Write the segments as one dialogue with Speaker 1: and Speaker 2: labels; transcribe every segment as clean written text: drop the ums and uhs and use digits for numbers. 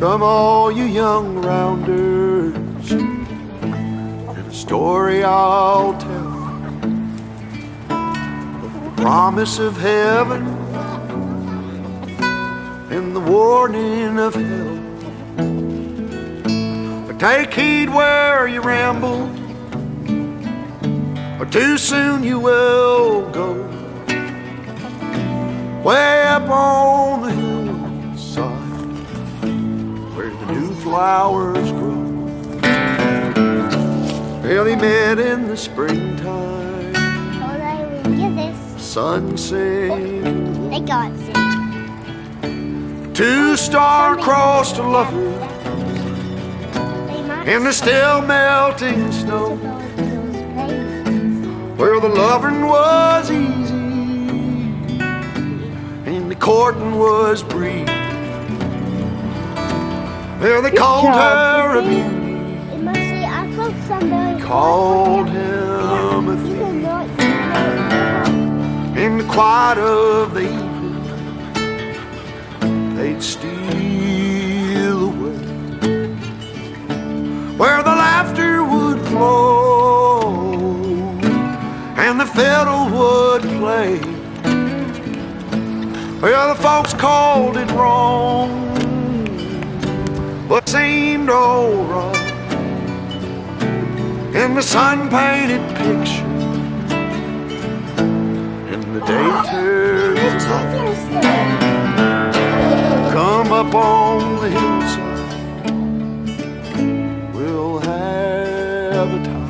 Speaker 1: Come all you young rounders, and a story I'll tell of the promise of heaven and the warning of hell. But take heed where you ramble, or too soon you will go. Way up on the hillside where the new flowers grow. Well, they met in the springtime.
Speaker 2: Hold on, we get this.
Speaker 1: Sun sings.
Speaker 2: They got it.
Speaker 1: Two star-crossed lovers in the still melting snow, where the loving was easy and the courting was brief. There they called her a beauty, called him a thief. In the quiet of the evening, they'd steal away, where the laughter would flow and the fiddle would play. Well, the folks called it wrong, but seemed alright in the sun-painted picture, in the day turned night. Come up on the hillside, we'll have a time.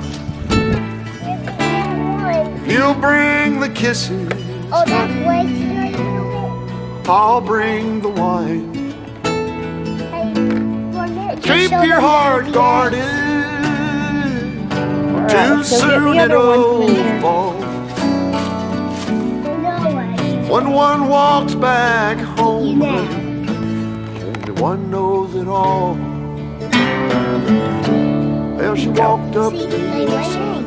Speaker 1: You'll bring the kisses,
Speaker 2: Oh, that's way too
Speaker 1: I'll bring the wine.
Speaker 2: Hey,
Speaker 1: Keep your heart guarded, too soon it'll fall. When one walks back home, only one knows it all. Well, she walked up the hillside.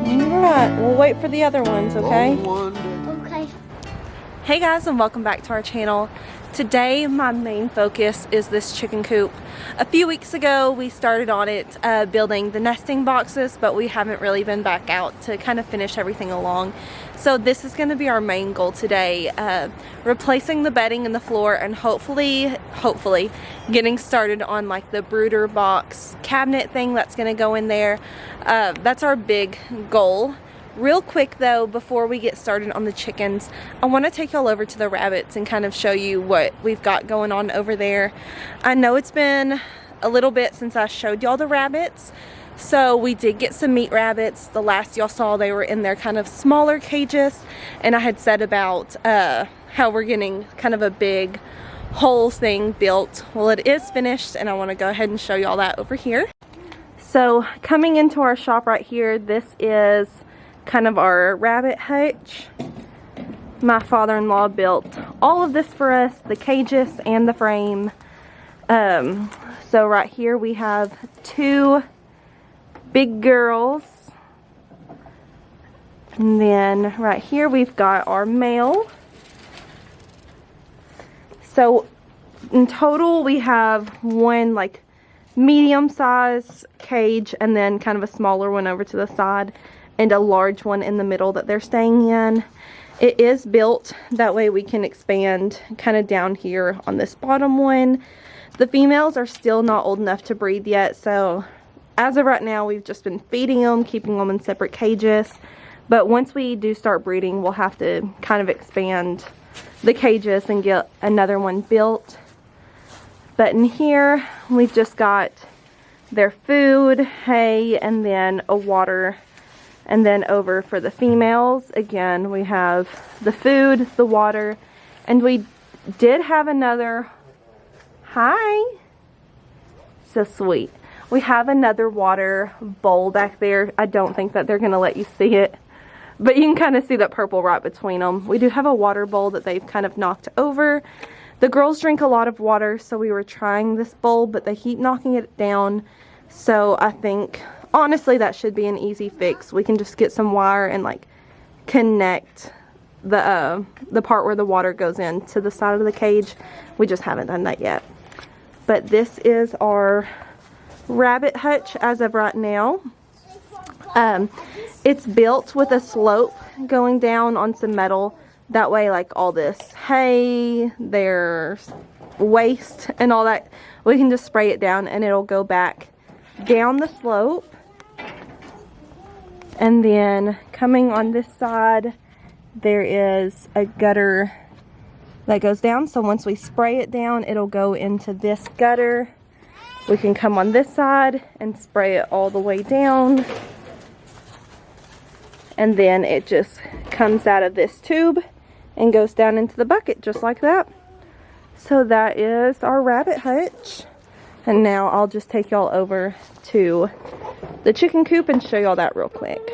Speaker 3: Alright, we'll wait for the other ones, okay?
Speaker 2: Okay.
Speaker 3: Hey guys, and welcome back to our channel. Today my main focus is this chicken coop. A few weeks ago we started on it building the nesting boxes, but we haven't really been back out to kind of finish everything along. So this is going to be our main goal today, replacing the bedding in the floor and hopefully getting started on like the brooder box cabinet thing that's going to go in there. That's our big goal. Real quick though, before we get started on the chickens, I want to take y'all over to the rabbits and kind of show you what we've got going on over there. I know it's been a little bit since I showed y'all the rabbits, so we did get some meat rabbits. The last y'all saw, they were in their kind of smaller cages, and I had said about how we're getting kind of a big whole thing built. Well, it is finished, and I want to go ahead and show y'all that over here. So coming into our shop right here, this is kind of our rabbit hutch. My father-in-law built all of this for us, the cages and the frame. So right here we have two big girls, and then right here we've got our male. So in total we have one like medium size cage, and then kind of a smaller one over to the side, and a large one in the middle that they're staying in. It is built that way we can expand kind of down here on this bottom one. The females are still not old enough to breed yet, so as of right now we've just been feeding them, keeping them in separate cages. But once we do start breeding, we'll have to kind of expand the cages and get another one built. But in here we've just got their food, hay, and then a water. And then over for the females, again, we have the food, the water, and we did have another, hi, so sweet. We have another water bowl back there. I don't think that they're going to let you see it, but you can kind of see that purple right between them. We do have a water bowl that they've kind of knocked over. The girls drink a lot of water, so we were trying this bowl, but they keep knocking it down. So I think, honestly, that should be an easy fix. We can just get some wire and like connect the part where the water goes in to the side of the cage. We just haven't done that yet. But this is our rabbit hutch as of right now. It's built with a slope going down on some metal. That way, like all this hay, their waste and all that, we can just spray it down and it'll go back down the slope. And then coming on this side, there is a gutter that goes down. So once we spray it down, it'll go into this gutter. We can come on this side and spray it all the way down. And then it just comes out of this tube and goes down into the bucket just like that. So that is our rabbit hutch. And now I'll just take y'all over to the chicken coop and show y'all that real quick.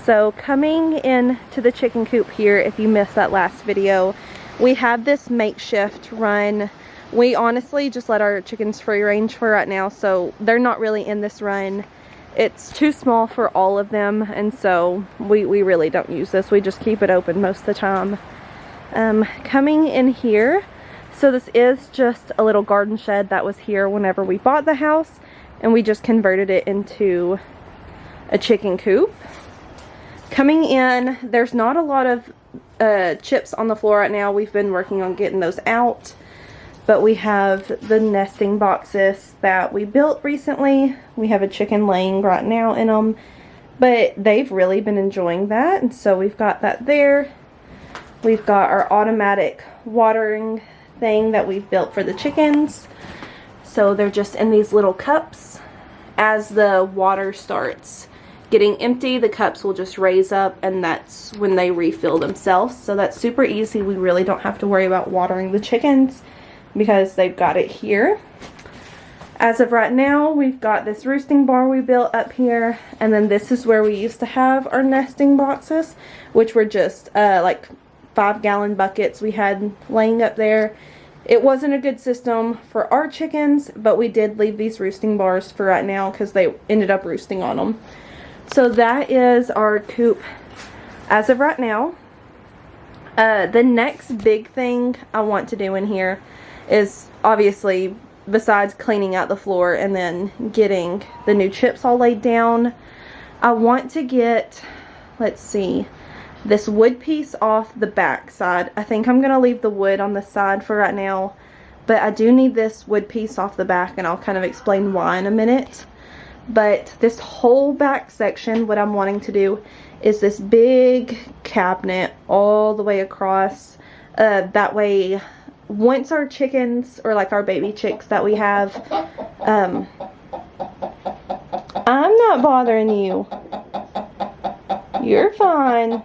Speaker 3: So coming in to the chicken coop here, if you missed that last video, we have this makeshift run. We honestly just let our chickens free range for right now, so they're not really in this run. It's too small for all of them, and so we really don't use this. We just keep it open most of the time. Coming in here, so this is just a little garden shed that was here whenever we bought the house, and we just converted it into a chicken coop. Coming in, there's not a lot of chips on the floor right now. We've been working on getting those out. But we have the nesting boxes that we built recently. We have a chicken laying right now in them. But they've really been enjoying that. And so we've got that there. We've got our automatic watering thing that we've built for the chickens. So they're just in these little cups. As the water starts getting empty, the cups will just raise up, and that's when they refill themselves. So that's super easy. We really don't have to worry about watering the chickens because they've got it here. As of right now, we've got this roosting bar we built up here, and then this is where we used to have our nesting boxes, which were just like 5-gallon buckets we had laying up there. It wasn't a good system for our chickens, but we did leave these roosting bars for right now because they ended up roosting on them. So that is our coop as of right now. The next big thing I want to do in here is, obviously, besides cleaning out the floor and then getting the new chips all laid down, I want to get, let's see, this wood piece off the back side. I think I'm going to leave the wood on the side for right now, but I do need this wood piece off the back, and I'll kind of explain why in a minute. But this whole back section, what I'm wanting to do is this big cabinet all the way across. That way, once our chickens, or like our baby chicks that we have, I'm not bothering you. You're fine.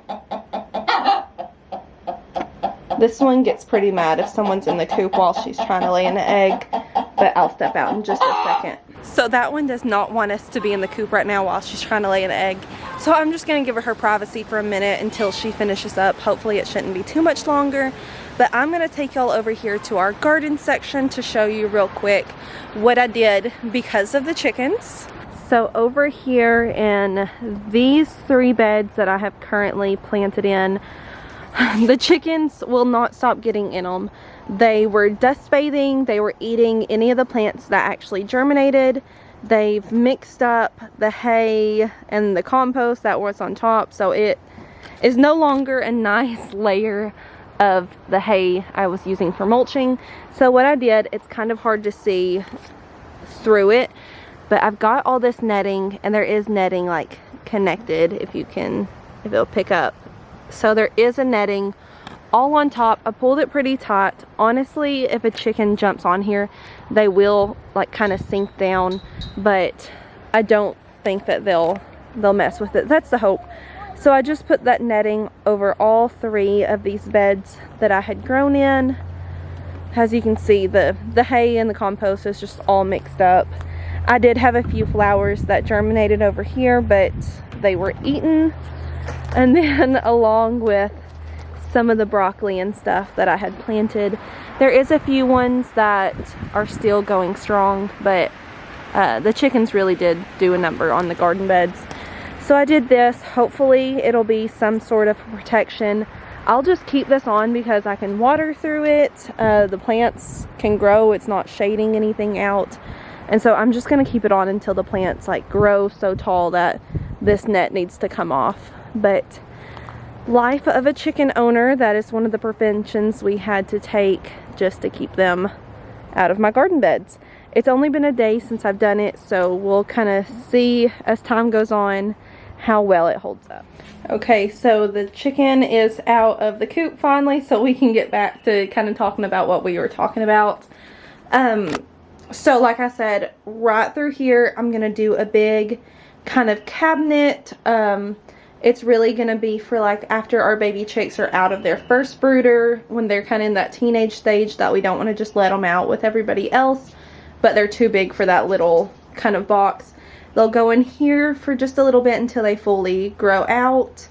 Speaker 3: This one gets pretty mad if someone's in the coop while she's trying to lay an egg, but I'll step out in just a second. So that one does not want us to be in the coop right now while she's trying to lay an egg. So I'm just going to give her privacy for a minute until she finishes up. Hopefully it shouldn't be too much longer. But I'm going to take y'all over here to our garden section to show you real quick what I did because of the chickens. So over here in these 3 beds that I have currently planted in, the chickens will not stop getting in them. They were dust bathing, they were eating any of the plants that actually germinated. They've mixed up the hay and the compost that was on top, so it is no longer a nice layer of the hay I was using for mulching. So what I did, it's kind of hard to see through it, but I've got all this netting, and there is netting like connected, if it'll pick up. So there is a netting all on top. I pulled it pretty tight. Honestly, if a chicken jumps on here, they will like kind of sink down, but I don't think that they'll mess with it. That's the hope. So I just put that netting over all 3 of these beds that I had grown in. As you can see, the hay and the compost is just all mixed up. I did have a few flowers that germinated over here, but they were eaten. And then along with some of the broccoli and stuff that I had planted, there is a few ones that are still going strong, but the chickens really did do a number on the garden beds. So I did this. Hopefully it'll be some sort of protection. I'll just keep this on because I can water through it. The plants can grow. It's not shading anything out. And so I'm just going to keep it on until the plants like grow so tall that this net needs to come off. But life of a chicken owner, that is one of the preventions we had to take just to keep them out of my garden beds. It's only been a day since I've done it, so we'll kind of see as time goes on how well it holds up. Okay, so the chicken is out of the coop finally, so we can get back to kind of talking about what we were talking about. So like I said, right through here, I'm going to do a big kind of cabinet. It's really going to be for like after our baby chicks are out of their first brooder, when they're kind of in that teenage stage that we don't want to just let them out with everybody else, but they're too big for that little kind of box. They'll go in here for just a little bit until they fully grow out.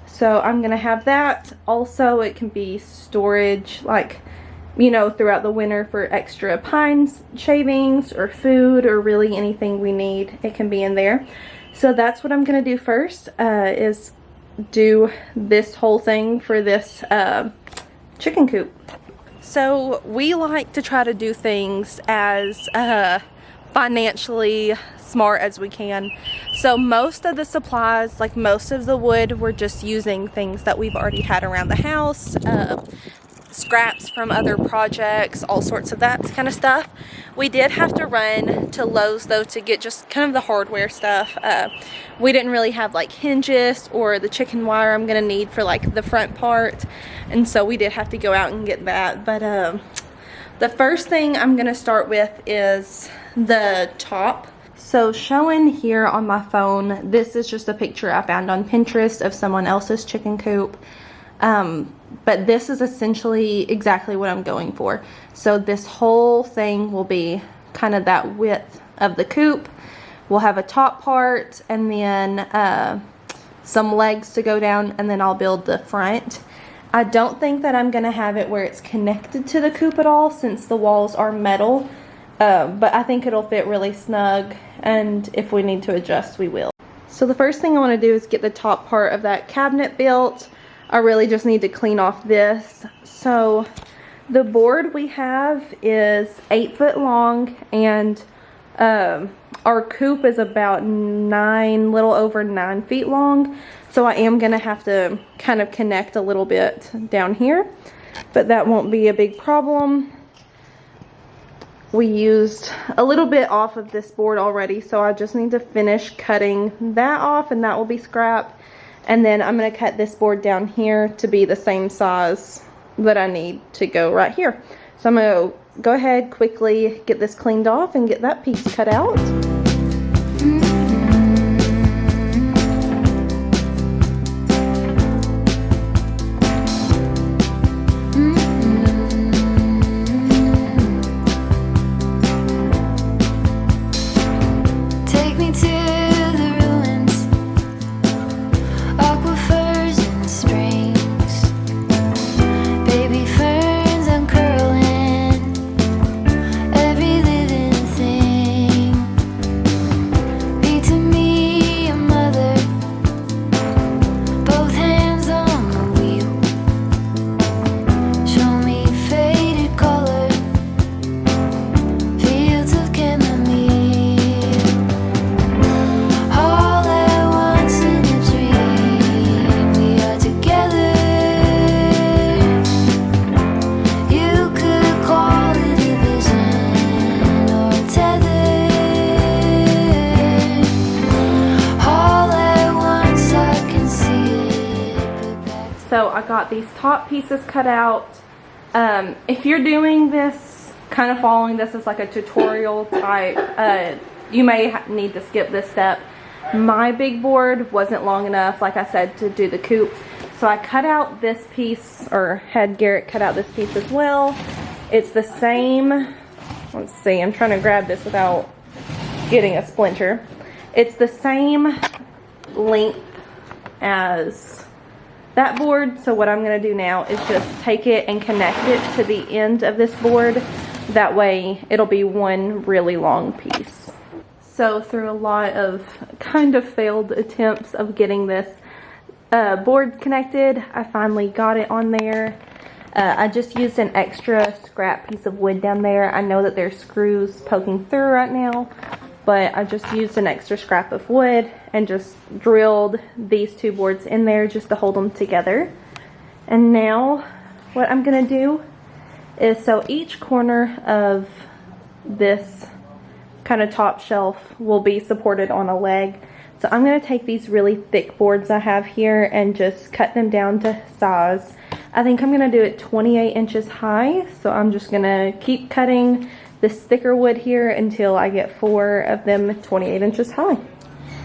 Speaker 3: So I'm going to have that. Also, it can be storage, like, you know, throughout the winter for extra pine shavings or food or really anything we need. It can be in there. So that's what I'm going to do first, is do this whole thing for this chicken coop. So we like to try to do things as financially smart as we can. So most of the supplies, like most of the wood, we're just using things that we've already had around the house, scraps from other projects, all sorts of that kind of stuff. We did have to run to Lowe's though to get just kind of the hardware stuff. We didn't really have like hinges or the chicken wire I'm gonna need for like the front part, and so we did have to go out and get that. But the first thing I'm gonna start with is the top. So showing here on my phone, this is just a picture I found on Pinterest of someone else's chicken coop. But this is essentially exactly what I'm going for. So this whole thing will be kind of that width of the coop. We'll have a top part and then some legs to go down, and then I'll build the front. I don't think that I'm going to have it where it's connected to the coop at all, since the walls are metal. But I think it'll fit really snug, and if we need to adjust, we will. So the first thing I want to do is get the top part of that cabinet built. I really just need to clean off this. So the board we have is 8 foot long, and our coop is about little over 9 feet long. So I am going to have to kind of connect a little bit down here, but that won't be a big problem. We used a little bit off of this board already, so I just need to finish cutting that off, and that will be scrap. And then I'm going to cut this board down here to be the same size that I need to go right here. So I'm going to go ahead quickly get this cleaned off and get that piece cut out. So I got these top pieces cut out. If you're doing this, kind of following this as like a tutorial type, you may need to skip this step. My big board wasn't long enough, like I said, to do the coop. So I cut out this piece, or had Garrett cut out this piece as well. It's the same, let's see, I'm trying to grab this without getting a splinter. It's the same length as that board. So what I'm going to do now is just take it and connect it to the end of this board. That way it'll be one really long piece. So through a lot of kind of failed attempts of getting this board connected, I finally got it on there. I just used an extra scrap piece of wood down there. I know that there's screws poking through right now, but I just used an extra scrap of wood and just drilled these two boards in there just to hold them together. And now what I'm gonna do is, so each corner of this kind of top shelf will be supported on a leg. So I'm going to take these really thick boards I have here and just cut them down to size. I think I'm going to do it 28 inches high. So I'm just going to keep cutting this thicker wood here until I get 4 of them 28 inches high.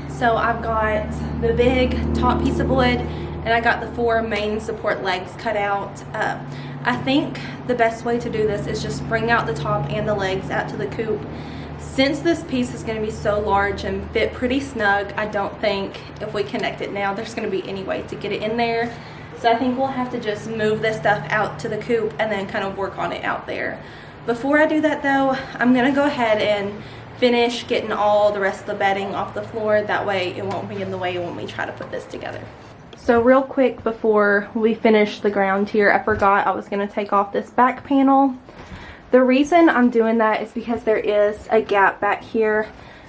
Speaker 3: So I've got the big top piece of wood and I got the 4 main support legs cut out. I think the best way to do this is just bring out the top and the legs out to the coop. Since this piece is going to be so large and fit pretty snug, I don't think if we connect it now there's going to be any way to get it in there. So I think we'll have to just move this stuff out to the coop and then kind of work on it out there. Before I do that though, I'm going to go ahead and finish getting all the rest of the bedding off the floor. That way it won't be in the way when we try to put this together. So real quick before we finish the ground here, I forgot I was going to take off this back panel. The reason I'm doing that is because there is a gap back here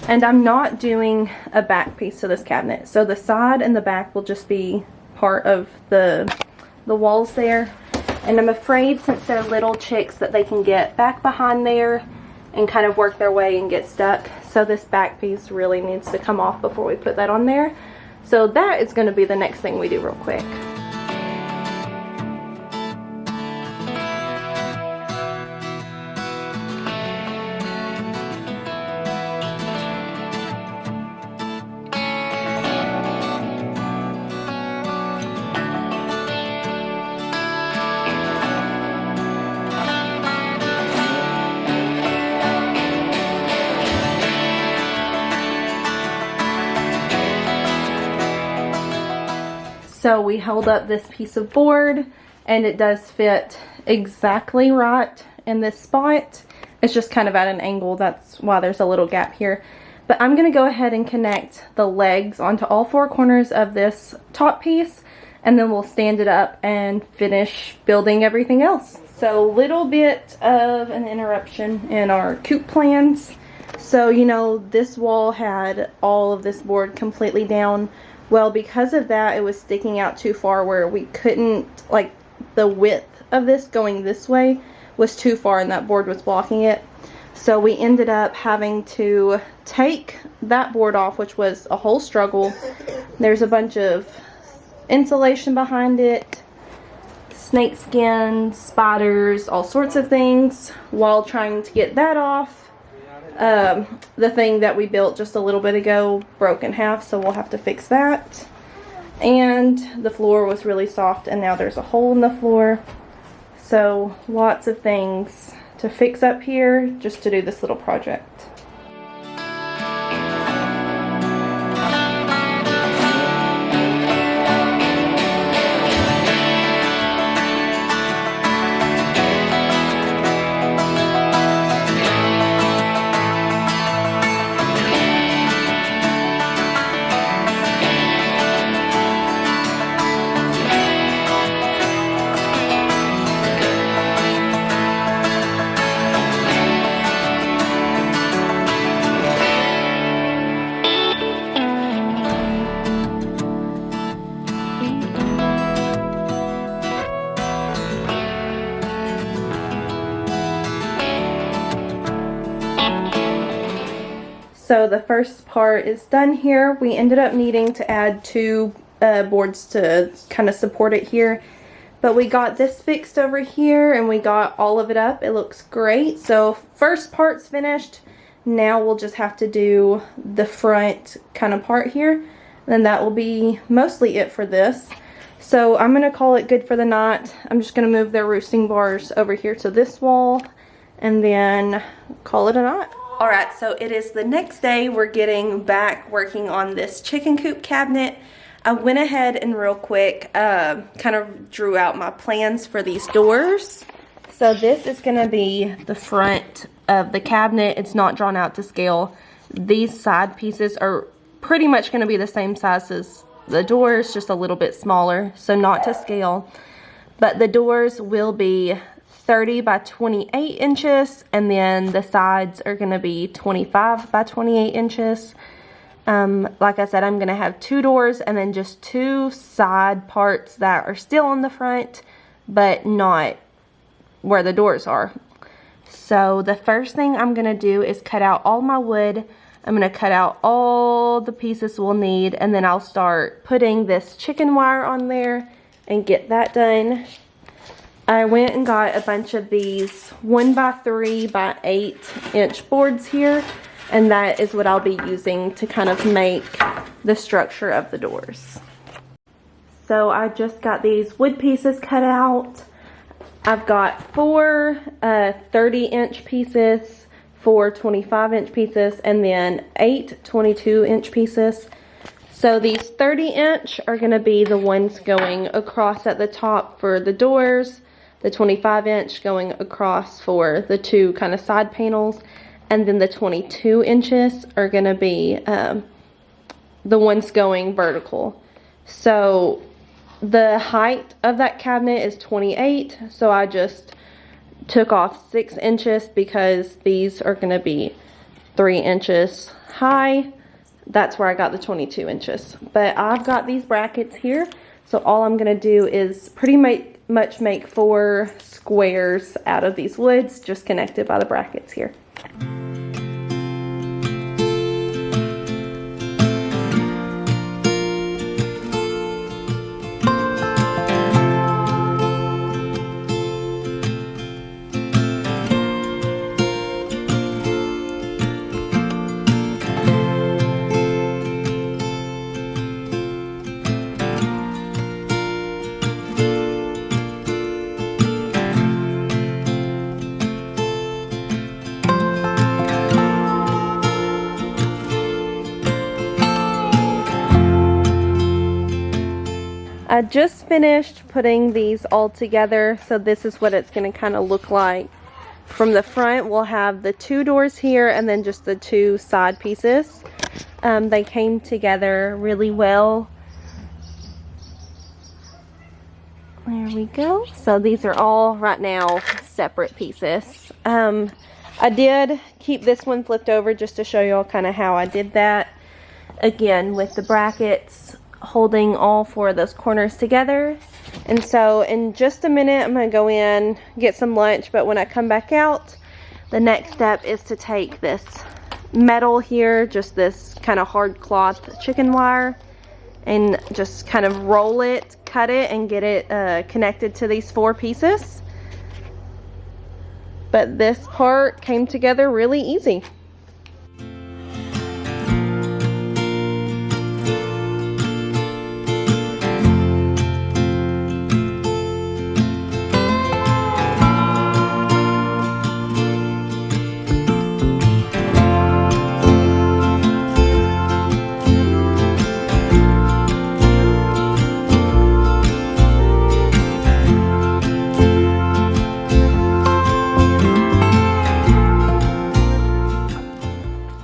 Speaker 3: and I'm not doing a back piece to this cabinet. So the side and the back will just be part of the walls there. And I'm afraid since they're little chicks that they can get back behind there and kind of work their way and get stuck. So this back piece really needs to come off before we put that on there. So that is going to be the next thing we do real quick. So we held up this piece of board and it does fit exactly right in this spot. It's just kind of at an angle. That's why there's a little gap here. But I'm going to go ahead and connect the legs onto all 4 corners of this top piece and then we'll stand it up and finish building everything else. So little bit of an interruption in our coop plans. So you know, this wall had all of this board completely down. Well, because of that, it was sticking out too far where we couldn't, like, the width of this going this way was too far and that board was blocking it. So we ended up having to take that board off, which was a whole struggle. There's a bunch of insulation behind it, snake skin, spiders, all sorts of things, while trying to get that off. The thing that we built just a little bit ago broke in half, so we'll have to fix that. And the floor was really soft and now there's a hole in the floor. So lots of things to fix up here just to do this little project. So the first part is done here. We ended up needing to add 2 boards to kind of support it here. But we got this fixed over here and we got all of it up. It looks great. So first part's finished. Now we'll just have to do the front kind of part here. And that will be mostly it for this. So I'm going to call it good for the night. I'm just going to move their roosting bars over here to this wall and then call it a night. Alright, so it is the next day. We're getting back working on this chicken coop cabinet. I went ahead and real quick kind of drew out my plans for these doors. So this is going to be the front of the cabinet. It's not drawn out to scale. these side pieces are pretty much going to be the same size as the doors, just a little bit smaller, so not to scale. But the doors will be 30 by 28 inches, and then the sides are going to be 25 by 28 inches. Like I said, I'm going to have 2 doors and then just 2 side parts that are still on the front, but not where the doors are. So the first thing I'm going to do is cut out all my wood. I'm going to cut out all the pieces we'll need, and then I'll start putting this chicken wire on there and get that done. I went and got a bunch of these 1 by 3 by 8 inch boards here, and that is what I'll be using to kind of make the structure of the doors. So I just got these wood pieces cut out. I've got 4 30-inch pieces, 4 25-inch pieces, and then 8 22-inch pieces. So these 30-inch are going to be the ones going across at the top for the doors, the 25-inch going across for the 2 kind of side panels, and then the 22 inches are going to be the ones going vertical. So the height of that cabinet is 28, so I just took off 6 inches because these are going to be 3 inches high. That's where I got the 22 inches. But I've got these brackets here, so all I'm going to do is pretty much make 4 squares out of these woods, just connected by the brackets here. I just finished putting these all together, so this is what it's going to kind of look like. From the front, we'll have the 2 doors here and then just the 2 side pieces. They came together really well. There we go. So these are all right now separate pieces. I did keep this one flipped over just to show you all kind of how I did that. Again, with the brackets holding all 4 of those corners together. And so in just a minute, I'm going to go in, get some lunch, but when I come back out, the next step is to take this metal here, just this kind of hard cloth chicken wire, and just kind of roll it, cut it, and get it connected to these 4 pieces. But this part came together really easy.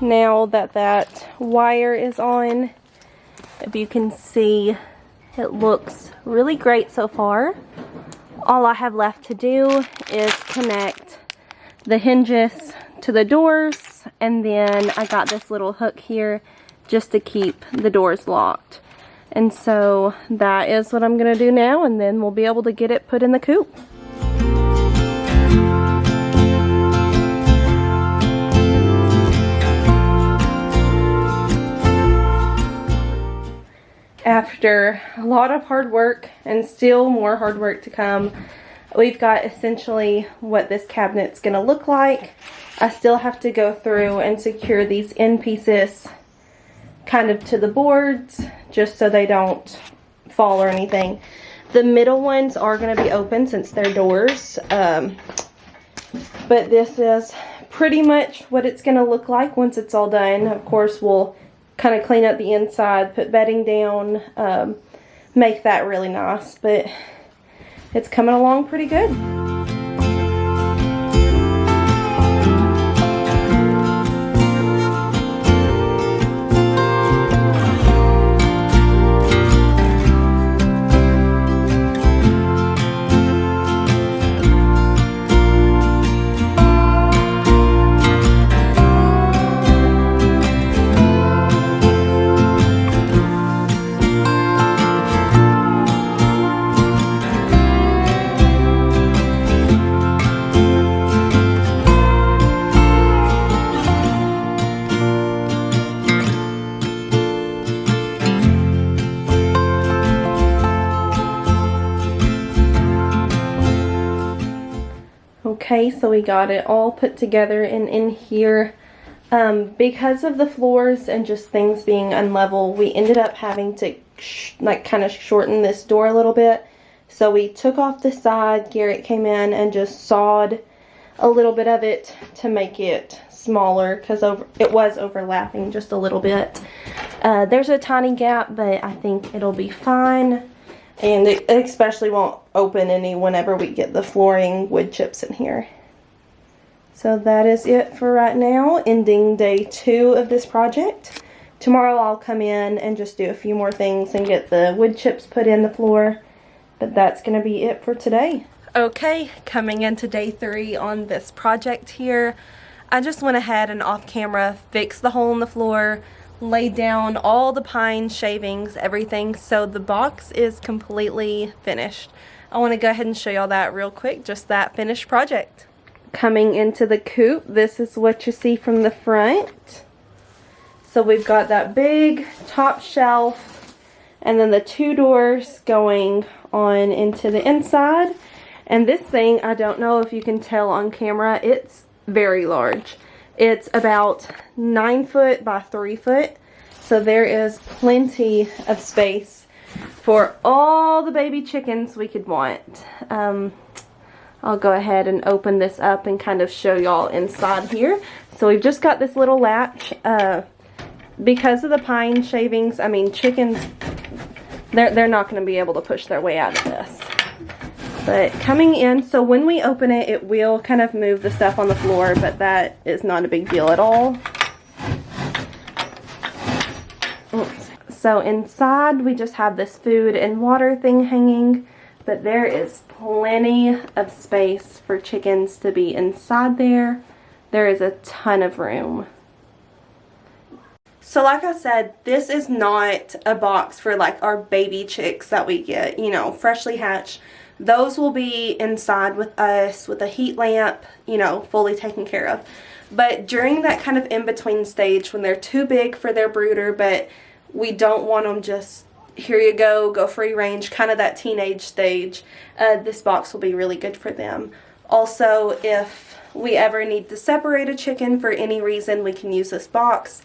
Speaker 3: Now that wire is on, if you can see, it looks really great so far. All I have left to do is connect the hinges to the doors, and then I got this little hook here just to keep the doors locked. And so that is what I'm going to do now, and then we'll be able to get it put in the coop. After a lot of hard work, and still more hard work to come, we've got essentially what this cabinet's going to look like. I still have to go through and secure these end pieces kind of to the boards, just so they don't fall or anything. The middle ones are going to be open since they're doors, but this is pretty much what it's going to look like once it's all done. Of course, we'll kind of clean up the inside, put bedding down, make that really nice, but it's coming along pretty good. Okay, so we got it all put together and in here. Because of the floors and just things being unlevel, we ended up having to like kind of shorten this door a little bit. So we took off the side, Garrett came in and just sawed a little bit of it to make it smaller because it was overlapping just a little bit. There's a tiny gap, but I think it'll be fine. And it especially won't open any whenever we get the flooring wood chips in here. So that is it for right now, ending day 2 of this project. Tomorrow I'll come in and just do a few more things and get the wood chips put in the floor. But that's going to be it for today. Okay, coming into day 3 on this project here. I just went ahead and off camera fixed the hole in the floor, laid down all the pine shavings, everything, so the box is completely finished. I want to go ahead and show y'all that real quick, just that finished project. Coming into the coop, this is what you see from the front. So we've got that big top shelf and then the 2 doors going on into the inside. And this thing, I don't know if you can tell on camera, it's very large. It's about 9 foot by 3 foot. So there is plenty of space for all the baby chickens we could want. I'll go ahead and open this up and kind of show y'all inside here. So we've just got this little latch. Because of the pine shavings, I mean chickens, they're not going to be able to push their way out of this. But coming in, so when we open it, it will kind of move the stuff on the floor, but that is not a big deal at all. Oops. So inside, we just have this food and water thing hanging, but there is plenty of space for chickens to be inside there. There is a ton of room. So like I said, this is not a box for like our baby chicks that we get, you know, freshly hatched. Those will be inside with us with a heat lamp, you know, fully taken care of. But during that kind of in-between stage when they're too big for their brooder, but we don't want them just, here you go free range, kind of that teenage stage, this box will be really good for them. Also, if we ever need to separate a chicken for any reason, we can use this box.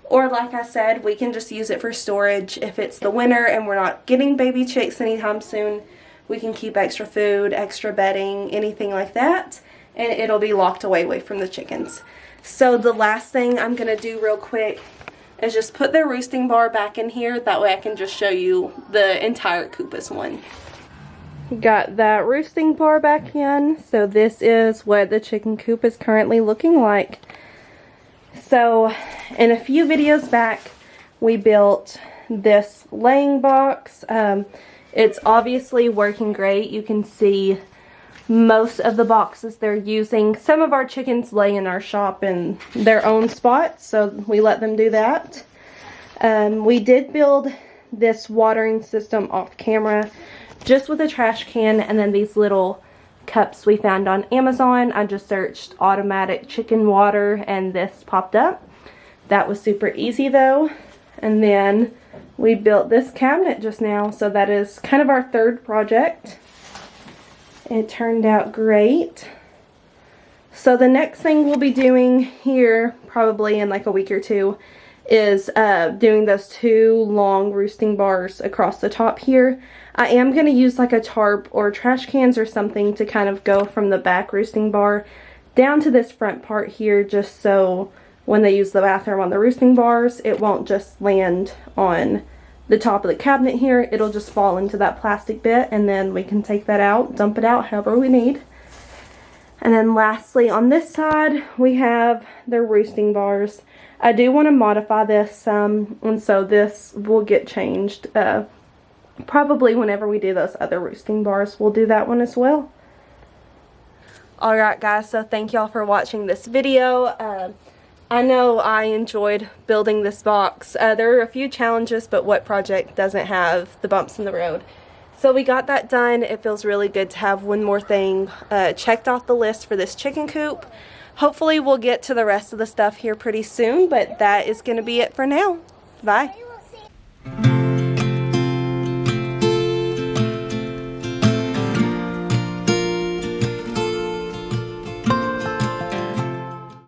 Speaker 3: Or like I said, we can just use it for storage. If it's the winter and we're not getting baby chicks anytime soon, we can keep extra food, extra bedding, anything like that, and it'll be locked away from the chickens. So the last thing I'm going to do real quick is just put the roosting bar back in here. That way I can just show you the entire coop as one. Got that roosting bar back in. So this is what the chicken coop is currently looking like. So in a few videos back, we built this laying box. It's obviously working great. You can see most of the boxes they're using. Some of our chickens lay in our shop in their own spots, so we let them do that. We did build this watering system off camera, just with a trash can and then these little cups we found on Amazon. I just searched automatic chicken water and this popped up. That was super easy though. And then we built this cabinet just now, so that is kind of our 3rd project. It turned out great. So the next thing we'll be doing here, probably in like a week or 2, is doing those 2 long roosting bars across the top here. I am going to use like a tarp or trash cans or something to kind of go from the back roosting bar down to this front part here, just so when they use the bathroom on the roosting bars, it won't just land on the top of the cabinet here. It'll just fall into that plastic bit, and then we can take that out, dump it out however we need. And then lastly, on this side, we have the roosting bars. I do want to modify this some, and so this will get changed. Probably whenever we do those other roosting bars, we'll do that one as well. Alright guys, so thank y'all for watching this video. I know I enjoyed building this box. There are a few challenges, but what project doesn't have the bumps in the road? So we got that done. It feels really good to have one more thing checked off the list for this chicken coop. Hopefully we'll get to the rest of the stuff here pretty soon, but that is going to be it for now. Bye.